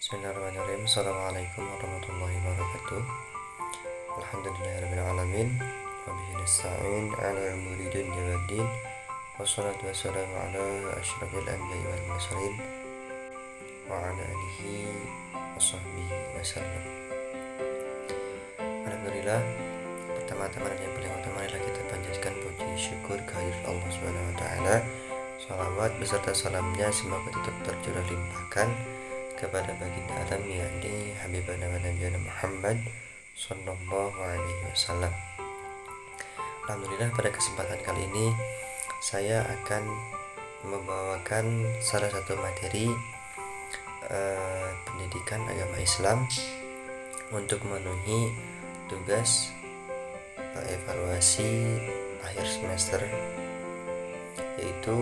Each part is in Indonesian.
Bismillahirrahmanirrahim. Assalamualaikum warahmatullahi wabarakatuh. Alhamdulillahirrahmanirrahim. Wabihi nasta'in ala umuri dunya waddin. Wassalatu wassalamu ala asyrafil anbiya'i wal mursalin wa ala alihi wa sahbihi wasallam. Alhamdulillah, pertama-tama dan yang paling utama adalah kita panjatkan puji syukur kehadirat Allah Subhanahu wa taala. Salawat beserta salamnya semoga tetap tercurah limpahkan kepada baginda alam, yakni Habibana wa Nabiyana Muhammad sallallahu alaihi wasallam. Alhamdulillah, pada kesempatan kali ini saya akan membawakan salah satu materi pendidikan agama Islam untuk memenuhi tugas evaluasi akhir semester, yaitu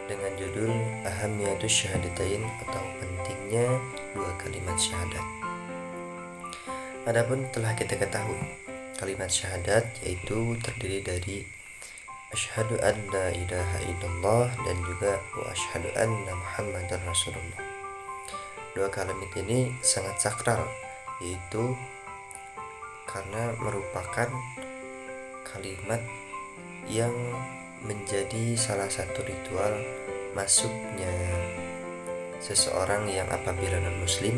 dengan judul Ahamiyatus Syahadatain atau pentingnya dua kalimat syahadat. Adapun telah kita ketahui, kalimat syahadat yaitu terdiri dari asyhadu an la ilaha illallah dan juga wa asyhadu anna muhammadar rasulullah. Dua kalimat ini sangat sakral, yaitu karena merupakan kalimat yang menjadi salah satu ritual masuknya seseorang yang apabila non-muslim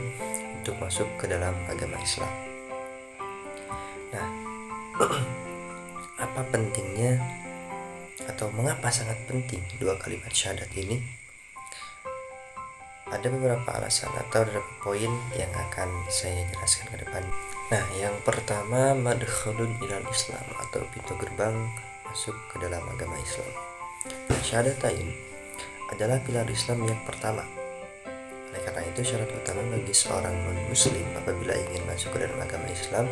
untuk masuk ke dalam agama Islam. Nah, apa pentingnya atau mengapa sangat penting dua kalimat syahadat ini? Ada beberapa alasan atau beberapa poin yang akan saya jelaskan ke depan. Nah, yang pertama, madkhulun ilal Islam atau pintu gerbang masuk ke dalam agama Islam. Syahadatain adalah pilar Islam yang pertama. Oleh karena itu, syarat utama bagi seorang non-muslim apabila ingin masuk ke dalam agama Islam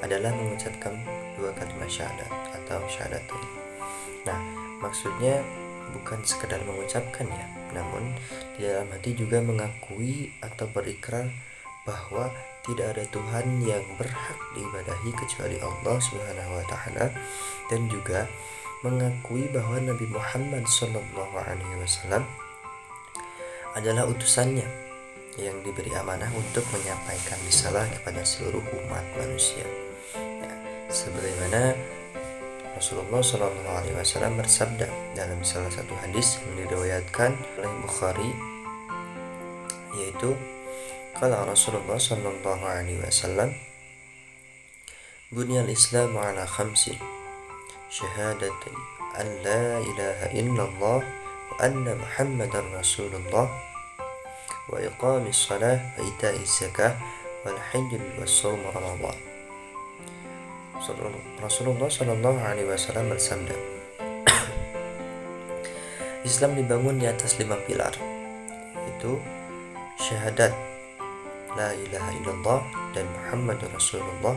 adalah mengucapkan dua kalimat syahadat atau syahadatain. Nah, maksudnya bukan sekedar mengucapkannya, namun di dalam hati juga mengakui atau berikrar bahwa tidak ada Tuhan yang berhak diibadahi kecuali Allah Subhanahu wa taala, dan juga mengakui bahwa Nabi Muhammad sallallahu alaihi wasallam adalah utusannya yang diberi amanah untuk menyampaikan risalah kepada seluruh umat manusia. Nah, sebagaimana Rasulullah sallallahu alaihi wasallam bersabda dalam salah satu hadis yang diriwayatkan oleh Bukhari, yaitu qala Rasulullah sallallahu alaihi wasallam, bunyal Islamu ala khamsin, syahadati an la ilaha illallah wa anna muhammadar rasulullah wa iqamis salah wa ita'iz zakah wal hajj wa shaum ramadan. Rasulullah sallallahu alaihi wasallam bersabda, Islam dibangun di atas 5 pilar, yaitu syahadat la ilaha illallah dan Muhammad Rasulullah,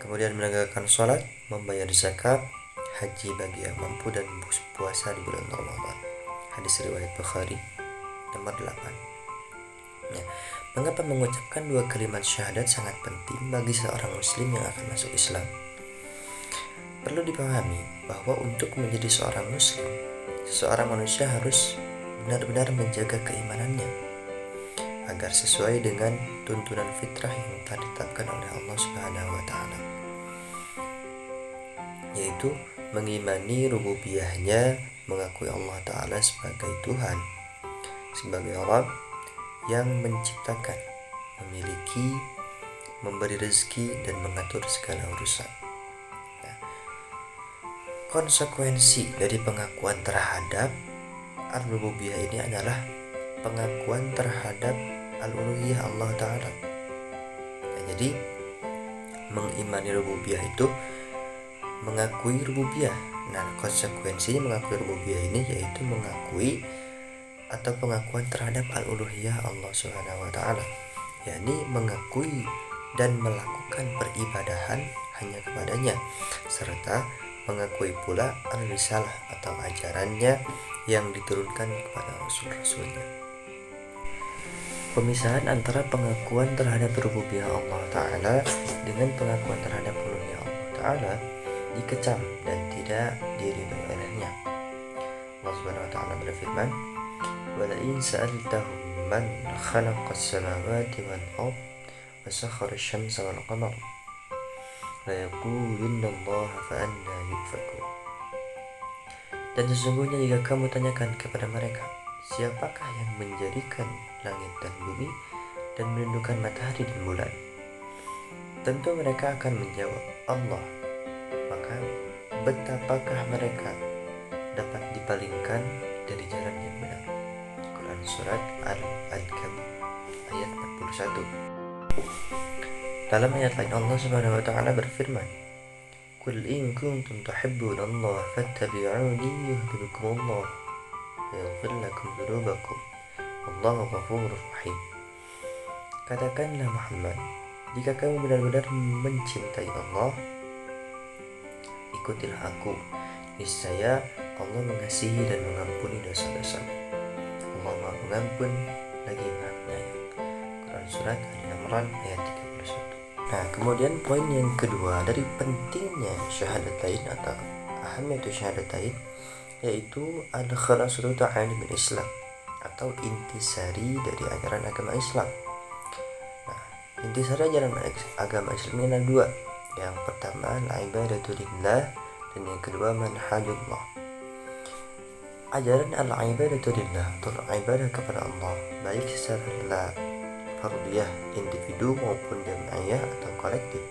kemudian menegakkan sholat, membayar zakat, haji bagi yang mampu, dan puasa di bulan Ramadan. Hadis riwayat Bukhari nomor 8. Nah, mengapa mengucapkan dua kalimat syahadat sangat penting bagi seorang muslim yang akan masuk Islam? Perlu dipahami bahwa untuk menjadi seorang muslim, seseorang manusia harus benar-benar menjaga keimanannya agar sesuai dengan tuntunan fitrah yang telah ditetapkan oleh Allah Subhanahu wa taala, yaitu mengimani rububiyahnya, mengakui Allah taala sebagai Tuhan, sebagai Rabb yang menciptakan, memiliki, memberi rezeki dan mengatur segala urusan. Nah, konsekuensi dari pengakuan terhadap al-rububiyah ini adalah pengakuan terhadap al-uluhiyah Allah Ta'ala. Nah, jadi mengimani rububiyah itu mengakui rububiyah. Nah, konsekuensinya mengakui rububiyah ini yaitu mengakui atau pengakuan terhadap al-uluhiyah Allah Subhanahu wa taala, yakni mengakui dan melakukan peribadahan hanya kepadanya, serta mengakui pula al-risalah atau ajarannya yang diturunkan kepada rasul-rasulnya. Pemisahan antara pengakuan terhadap rububiyah Allah Ta'ala dengan pengakuan terhadap uluhiyah Allah Ta'ala dikecam dan tidak diridhoi olehnya. Allah Subhanahu wa taala berfirman, "Wa la in sa'altahum amman khalaqas samawati wal ard wa sakhkhara asy-syamsa wal qamar la yaqulunna Allah fa anna yufakun. Dan sesungguhnya jika kamu tanyakan kepada mereka, siapakah yang menjadikan langit dan bumi dan menundukkan matahari dan bulan? Tentu mereka akan menjawab, Allah. Maka betapakah mereka dapat dipalingkan dari jalan yang benar? Quran Surat Al-Ankabut ayat 61. Dalam ayat lain Allah Subhanahu wa taala berfirman, "Qul in kuntum tuhibbunallaha fattabi'uni yuhibbukumullah wa yaghfir lakum dzunubakum wallahu ghafurur rahim." Katakanlah Muhammad, jika kamu benar-benar mencintai Allah, ikutilah aku. Niscaya Allah mengasihi dan mengampuni dosa-dosamu. Allah Maha Pengampun lagi Maha Penyayang. Quran Surat Al-Imran ayat 31. Nah, kemudian poin yang kedua dari pentingnya syahadatain atau ahamiyatu syahadatain, yaitu al-khalasatu ta'ala min Islam atau intisari dari ajaran agama Islam. Nah, intisari ajaran agama Islam ini ada dua. Yang pertama al-ibadatu lillah dan yang kedua manhajullah. Ajaran al-ibadatu lillah atau ibadah kepada Allah baik secara fardiyah individu maupun jamaiyah atau kolektif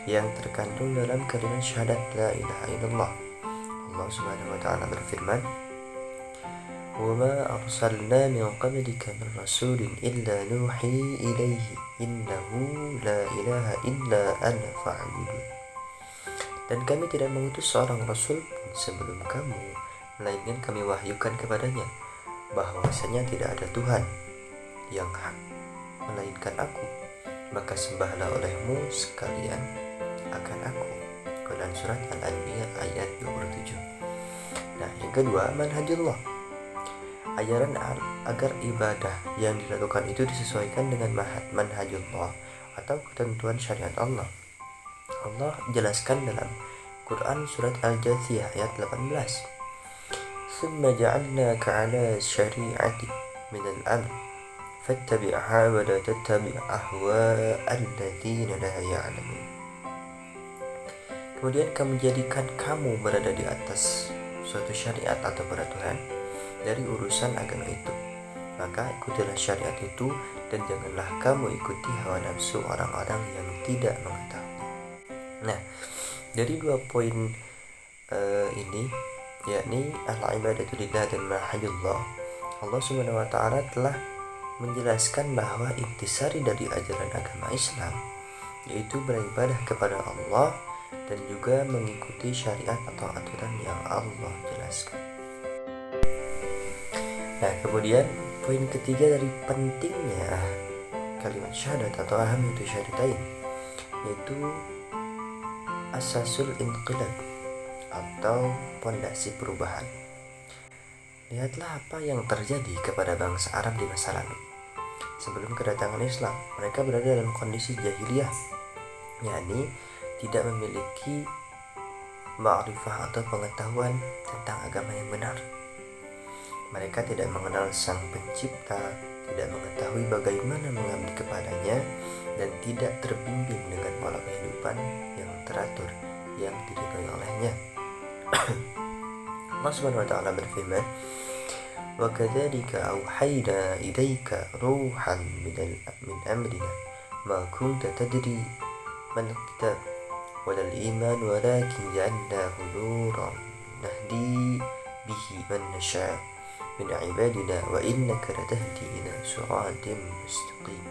yang terkandung dalam kalimat syahadat la ilaha illallah. Allah Subhanahu wa taala berfirman, "Wa ma arsalna min qablika min rasulin illa nuhi ilaihi innahu la ilaha illa ana fa'budun." Dan kami tidak mengutus seorang rasul pun sebelum kamu, melainkan kami wahyukan kepadanya bahwasanya tidak ada Tuhan yang hak melainkan aku, maka sembahlah olehmu sekalian akan aku. Quran Surat Al-Anbiya ayat 27. Nah, yang kedua manhajullah, ajaran agar ibadah yang dilakukan itu disesuaikan dengan manhajullah atau ketentuan syariat Allah. Allah jelaskan dalam Quran Surat Al-Jathiyah ayat 18, "Tsumma ja'alnaka 'ala syari'ati minal amr fattabi'ha wa la tattabi' ahwa'al ladzina la ya'lamun." Kemudian kami jadikan kamu berada di atas suatu syariat atau peraturan dari urusan agama itu, maka ikutilah syariat itu dan janganlah kamu ikuti hawa nafsu orang-orang yang tidak mengetahui. Nah, dari dua poin ini, yakni al-ibadatu lillah dan manhajullah, Allah Subhanahu wa taala telah menjelaskan bahwa intisari dari ajaran agama Islam yaitu beribadah kepada Allah dan juga mengikuti syariat atau aturan yang Allah jelaskan. Nah, kemudian poin ketiga dari pentingnya kalimat syahadat atau ahamiyatu syahadatain, yaitu asasul inqilab atau pondasi perubahan. Lihatlah apa yang terjadi kepada bangsa Arab di masa lalu. Sebelum kedatangan Islam, mereka berada dalam kondisi jahiliyah, yakni tidak memiliki ma'rifah atau pengetahuan tentang agama yang benar. Mereka tidak mengenal Sang Pencipta, tidak mengetahui bagaimana mengabdi kepadanya, dan tidak terbimbing dengan pola kehidupan yang teratur yang diridhoi olehnya. Allah Subhanahu wa taala berfirman, "Wa kadzalika auhayna ilaika ruhan min amrina ma kunta tadri mal kitab wal iman walakin ja'alnahu nuran nahdi bihi man nasha' min ibadina wa innaka latahdi ila siratin mustaqim."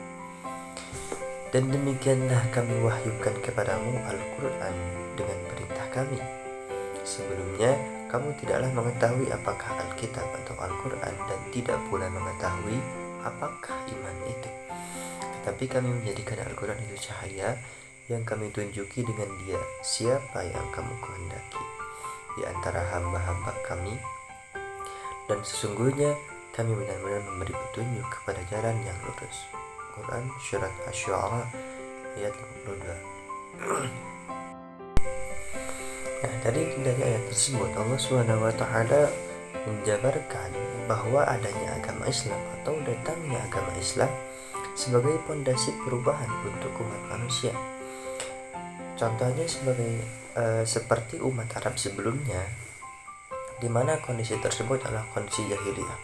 Dan demikianlah kami wahyukan kepadamu Al-Quran dengan perintah kami. Sebelumnya kamu tidaklah mengetahui apakah Alkitab atau Al-Quran dan tidak pula mengetahui apakah iman itu. Tetapi kami menjadikan Al-Quran itu cahaya yang kami tunjuki dengan dia siapa yang kamu kehendaki di antara hamba-hamba kami, dan sesungguhnya kami benar-benar memberi petunjuk kepada jalan yang lurus. Quran Surat Asy-Syu'ara ayat 52. Nah, dari ayat tersebut Allah Subhanahu wa taala menjabarkan bahwa adanya agama agama Islam atau datangnya agama Islam sebagai pondasi perubahan untuk umat manusia. Contohnya seperti umat Arab sebelumnya, di mana kondisi tersebut adalah kondisi jahiliyah.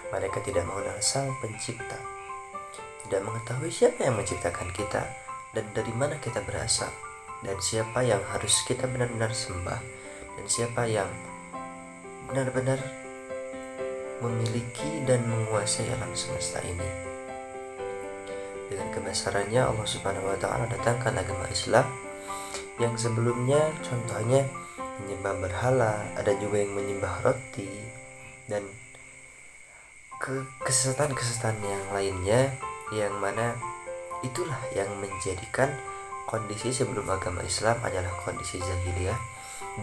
Mereka tidak mengenal Sang Pencipta, tidak mengetahui siapa yang menciptakan kita dan dari mana kita berasal, dan siapa yang harus kita benar-benar sembah, dan siapa yang benar-benar memiliki dan menguasai alam semesta ini. Dengan kebesarannya Allah Subhanahu wa Ta'ala datangkan agama Islam yang sebelumnya contohnya menyembah berhala, ada juga yang menyembah roti, dan kesesatan-kesesatan yang lainnya, yang mana itulah yang menjadikan kondisi sebelum agama Islam adalah kondisi jahiliyah,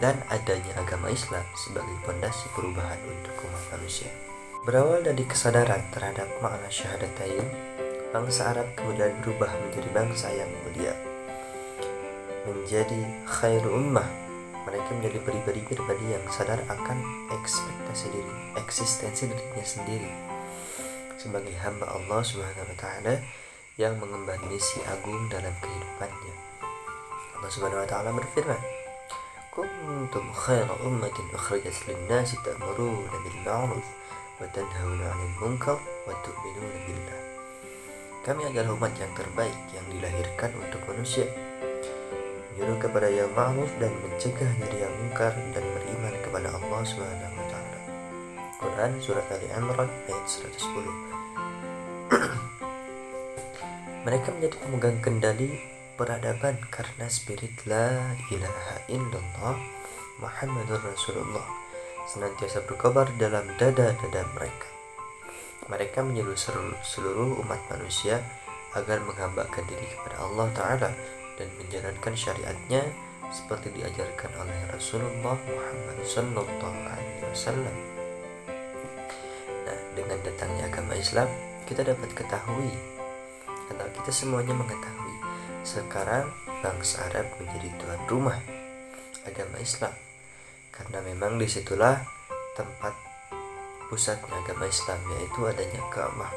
dan adanya agama Islam sebagai pondasi perubahan untuk umat manusia. Berawal dari kesadaran terhadap makna syahadatain, bangsa Arab kemudian berubah menjadi bangsa yang mulia, menjadi khairu ummah. Mereka menjadi pribadi-pribadi yang sadar akan eksistensi dirinya sendiri sebagai hamba Allah Subhanahu wa Ta'ala yang mengemban misi agung dalam kehidupannya. Allah Subhanahu wa Ta'ala berfirman, kuntum khaira ummatin ukhrijat lin-nasi ta'muruna bil ma'ruf wa tanhauna 'anil munkar wa tu'minuna billah. Kami adalah umat yang terbaik yang dilahirkan untuk manusia, menyuruh kepada yang ma'ruf dan mencegah dari yang munkar, dan beriman kepada Allah Subhanahu wa Ta'ala. Quran surat Ali Imran ayat 110. Mereka menjadi pemegang kendali peradaban karena spirit la ilaha illallah Muhammadur Rasulullah senantiasa berkobar dalam dada-dada mereka. Mereka menyuruh seluruh umat manusia agar menghambakan diri kepada Allah Ta'ala dan menjalankan syariatnya seperti diajarkan oleh Rasulullah Muhammad SAW. Nah, dengan datangnya agama Islam, kita dapat ketahui, atau kita semuanya mengetahui, sekarang bangsa Arab menjadi tuan rumah agama Islam, karena memang disitulah tempat pusatnya agama Islam, yaitu adanya Ka'bah,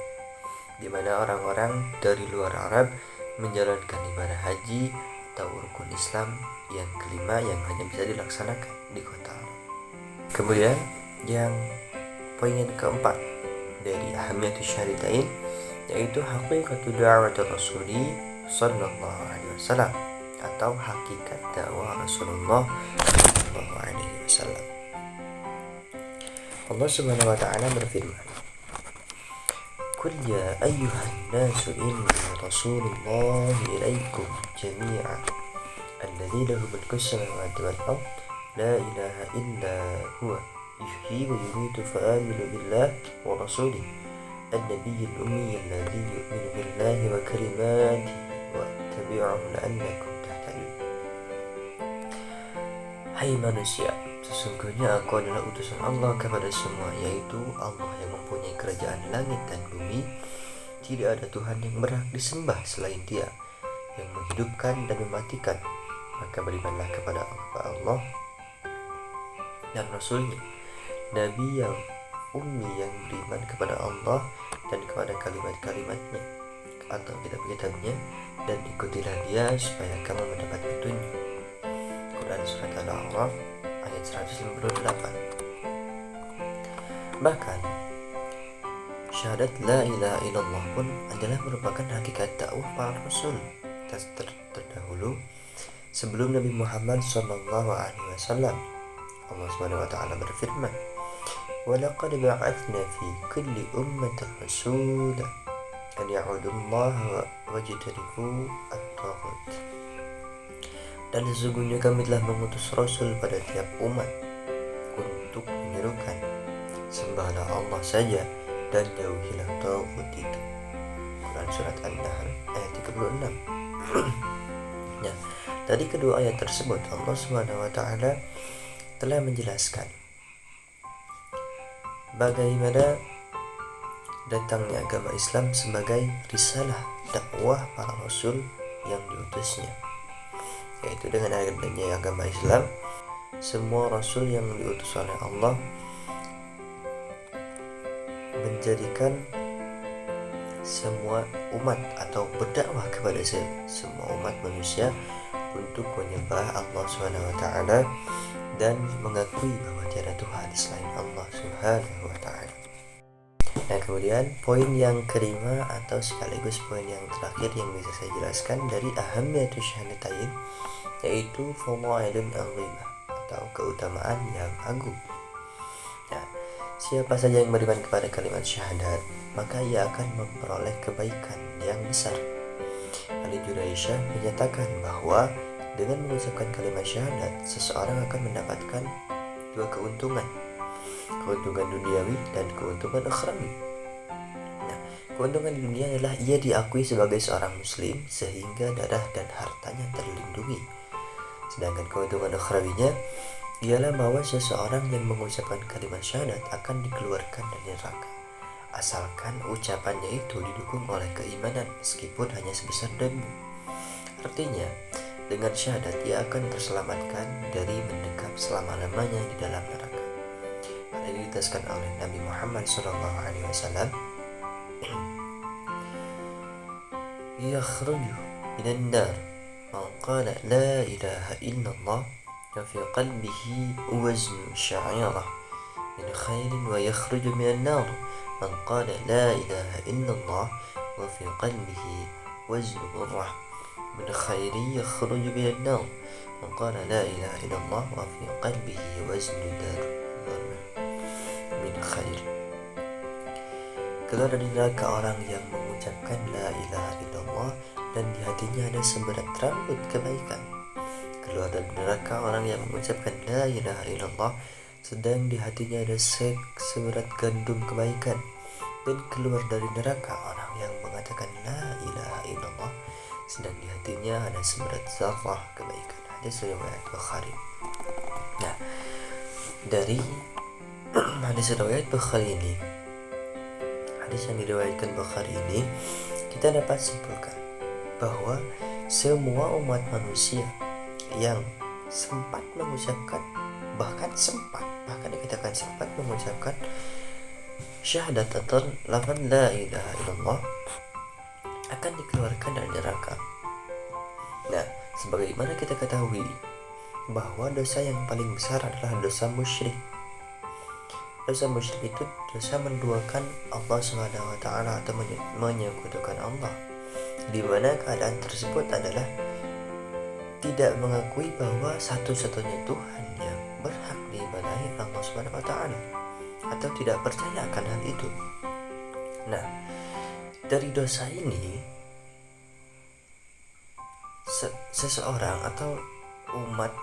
di mana orang-orang dari luar Arab menjalankan ibadah haji atau rukun Islam yang kelima yang hanya bisa dilaksanakan di kota Arab. Kemudian yang poin yang keempat dari ahamiyatus syahadatain, yaitu haqiqatu da'wat Rasuli sallallahu alaihi wasallam, atau hakikat dakwah Rasulullah sallallahu alaihi wasallam. Allah Subhanahu wa Ta'ala berfirman, Qul ya ayyuhan nasu inni rasulullah ilaikum jami'an alladzi lahu mulku samawati wal ard la ilaha illa huwa yuhyi wa yumiitu fa aminu billah wa rasulih an-nabiyyil ummi alladzi yu'minu billahi wa kalimatihi wa tabi'uhu la'allakum tahtadun. Hai manusia, sesungguhnya aku adalah utusan Allah kepada semua, yaitu Allah yang mempunyai kerajaan langit dan bumi. Tidak ada Tuhan yang berhak disembah selain Dia, yang menghidupkan dan mematikan. Maka berimanlah kepada Allah dan Rasulnya, Nabi yang ummi yang beriman kepada Allah dan kepada kalimat-kalimatnya atau kitab-kitabnya, dan ikutilah Dia supaya kamu mendapat petunjuk. Quran surat Al-A'raf ayat 158. Bahkan syahadat la ilaha illallah pun adalah merupakan hakikat dakwah para rasul terdahulu sebelum Nabi Muhammad sallallahu alaihi wasallam. Allah Subhanahu wa Ta'ala berfirman, wa laqad ba'athna fi kulli ummatin rasulan an ya'budullaha wajtanibu at-taghut. Dan sesungguhnya kami telah mengutus Rasul pada tiap umat untuk menyerukan, sembahlah Allah saja dan jauhilah taghut itu. Quran surat An-Nahl ayat 36. Nah, dari kedua ayat tersebut Allah Subhanahu wa Ta'ala telah menjelaskan bagaimana datangnya agama Islam sebagai risalah dakwah para rasul yang diutusnya, yaitu dengan adanya agama Islam, semua rasul yang diutus oleh Allah menjadikan semua umat atau berdakwah kepada semua umat manusia untuk menyembah Allah Subhanahu wa taala dan mengakui bahwa tiada Tuhan selain Allah Subhanahu wa taala. Nah, kemudian poin yang kelima atau sekaligus poin yang terakhir yang bisa saya jelaskan dari ahamiyatu syahadatain, yaitu fadailun azimah atau keutamaan yang agung. Nah, siapa saja yang beriman kepada kalimat syahadat, maka ia akan memperoleh kebaikan yang besar. Ali Juraisyah menyatakan bahwa dengan mengucapkan kalimat syahadat, seseorang akan mendapatkan dua keuntungan duniawi dan keuntungan akhrawi. Nah, keuntungan dunia adalah ia diakui sebagai seorang muslim sehingga darah dan hartanya terlindungi. Sedangkan keuntungan akhrawinya ialah bahwa seseorang yang mengucapkan kalimat syahadat akan dikeluarkan dari neraka, asalkan ucapannya itu didukung oleh keimanan meskipun hanya sebesar debu. Artinya, dengan syahadat ia akan terselamatkan dari mendekam selama-lamanya di dalam neraka. Hal ini ditegaskan oleh Nabi Muhammad SAW. Yakhruju minan nar man qala la ilaha illallah wa fi qalbihi waznu sya'irah min khairin, wa yakhruju minan nar man qala la ilaha illallah wa fi qalbihi waznu burrah min khairin yakhruju minan nar man qala la ilaha illallah wa fi qalbihi waznu darrah min khair. Keluar dari neraka orang yang mengucapkan la ilaha illallah dan di hatinya ada seberat rambut kebaikan. Keluar dari neraka orang yang mengucapkan la ilaha illallah sedang di hatinya ada seberat gandum kebaikan. Dan keluar dari neraka orang yang mengatakan la ilaha illallah sedang di hatinya ada seberat zarrah kebaikan. Hadis riwayat Bukhari. Nah, dari hadis riwayat Bukhari ini, hadis yang diriwayatkan Bukhari ini, kita dapat simpulkan bahwa semua umat manusia yang sempat mengucapkan, bahkan dikatakan sempat mengucapkan syahadat atau lafaz la ilaha illallah akan dikeluarkan dari neraka. Nah, sebagaimana kita ketahui bahwa dosa yang paling besar adalah dosa musyrik. Dosa musyrik itu dosa menduakan Allah SWT atau menyekutukan Allah, di mana keadaan tersebut adalah tidak mengakui bahwa satu-satunya Tuhan yang berhak diibadahi Allah SWT atau tidak percaya akan hal itu. Nah, dari dosa ini seseorang atau umat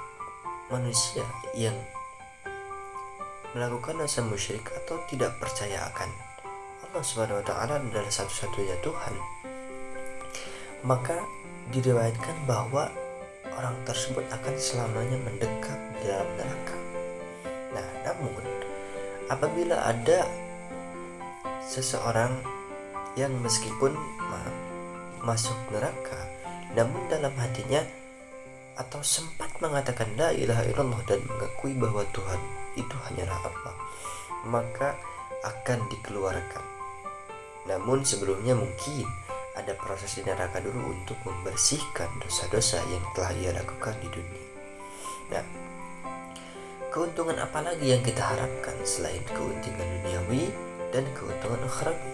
manusia yang melakukan dosa musyrik atau tidak percaya akan Allah SWT adalah satu-satunya Tuhan, maka diriwayatkan bahwa orang tersebut akan selamanya mendekam di dalam neraka. Nah, namun apabila ada seseorang yang meskipun masuk neraka, namun dalam hatinya atau sempat mengatakan la ilaha illallah dan mengakui bahwa Tuhan itu hanyalah Allah, maka akan dikeluarkan. Namun sebelumnya mungkin ada proses di neraka dulu untuk membersihkan dosa-dosa yang telah ia lakukan di dunia. Nah, keuntungan apa lagi yang kita harapkan selain keuntungan duniawi dan keuntungan akhrawi?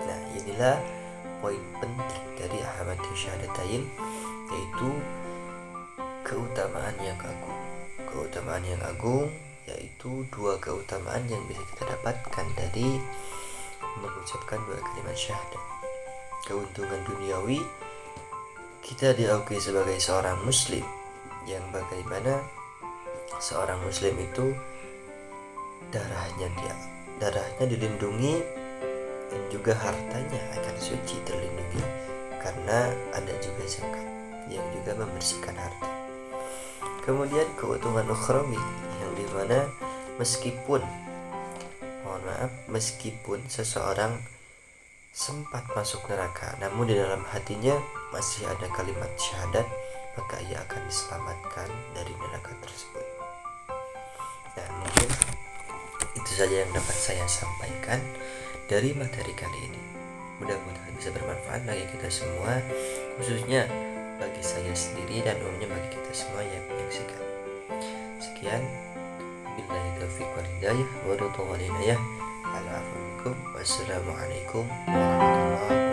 Nah, inilah poin penting dari ahamatu syahadatain, yaitu keutamaan yang agung. Keutamaan yang agung yaitu dua keutamaan yang bisa kita dapatkan dari mengucapkan dua kalimat syahadat. Keuntungan duniawi, kita diakui sebagai seorang muslim, yang bagaimana seorang muslim itu darahnya dilindungi dan juga hartanya akan suci terlindungi karena ada juga zakat yang juga membersihkan harta. Kemudian keuntungan ukhrawi yang dimana meskipun seseorang sempat masuk neraka, namun di dalam hatinya masih ada kalimat syahadat, maka ia akan diselamatkan dari neraka tersebut. Nah, mungkin itu Itu saja yang dapat saya sampaikan dari materi kali ini. Mudah-mudahan bisa bermanfaat bagi kita semua, khususnya bagi saya sendiri dan umumnya bagi kita semua yang menyaksikan. Sekian, billahi taufiq wal hidayah wa ridha wal inayah. Wassalamualaikum warahmatullahi wabarakatuh.